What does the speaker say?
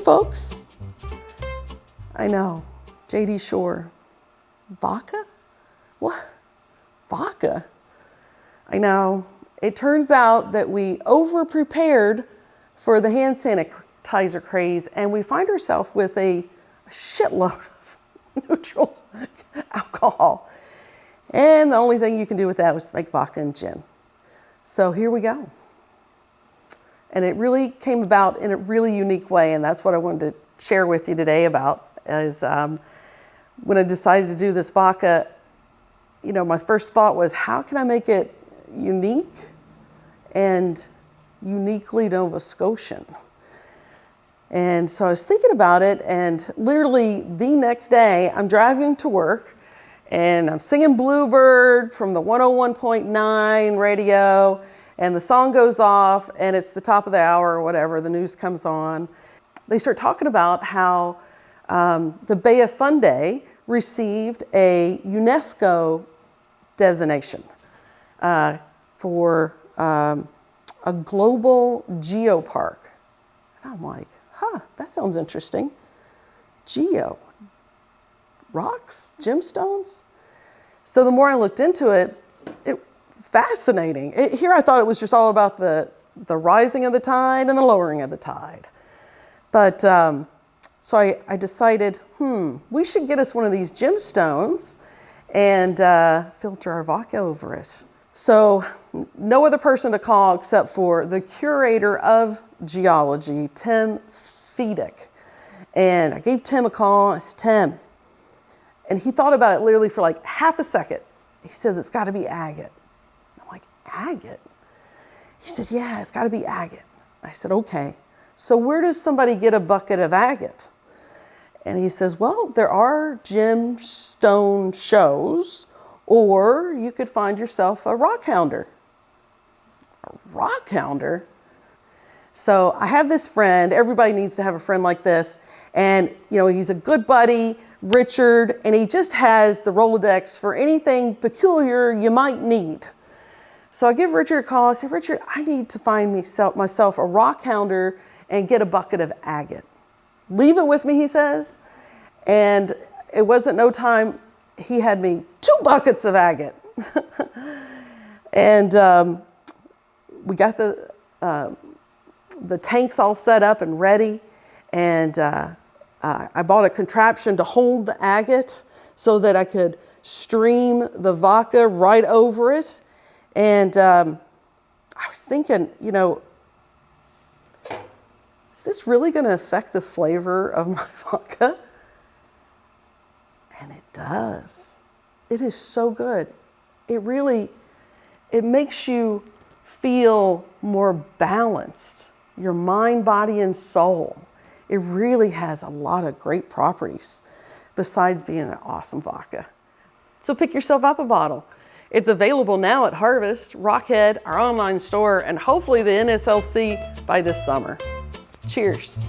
folks. I know, Julie Shore. Vodka? What? Vodka? I know. It turns out that we over-prepared for the hand sanitizer craze, and we find ourselves with a shitload of neutral alcohol. And the only thing you can do with that was make vodka and gin. So here we go. And it really came about in a really unique way, and that's what I wanted to share with you today about, is when I decided to do this vodka, you know, my first thought was, how can I make it unique and uniquely Nova Scotian? And so I was thinking about it, and literally the next day I'm driving to work and I'm singing Bluebird from the 101.9 radio, and the song goes off and it's the top of the hour or whatever, the news comes on. They start talking about how the Bay of Fundy received a UNESCO designation for a global geopark. And I'm like, that sounds interesting. Geo, rocks, gemstones. So the more I looked into it, fascinating. Here I thought it was just all about the rising of the tide and the lowering of the tide. But so I decided, we should get us one of these gemstones and filter our vodka over it. So no other person to call except for the curator of geology, Tim Fedick. And I gave Tim a call. I said, Tim. And he thought about it literally for like half a second. He says, it's got to be agate. I'm like, agate? He said, yeah, it's got to be agate. I said, okay. So where does somebody get a bucket of agate? And he says, well, there are gemstone shows, or you could find yourself a rockhounder. A rockhounder? So I have this friend. Everybody needs to have a friend like this. And, you know, he's a good buddy, Richard, and he just has the Rolodex for anything peculiar you might need. So I give Richard a call. I say, Richard, I need to find myself a rockhounder and get a bucket of agate. Leave it with me, he says. And it wasn't no time, he had me 2 buckets of agate. And we got the tanks all set up and ready. And I bought a contraption to hold the agate so that I could stream the vodka right over it. And I was thinking, you know, is this really going to affect the flavor of my vodka? And it does. It is so good. It makes you feel more balanced, your mind, body, and soul. It really has a lot of great properties besides being an awesome vodka. So pick yourself up a bottle. It's available now at Harvest, RockHead, our online store, and hopefully the NSLC by this summer. Cheers.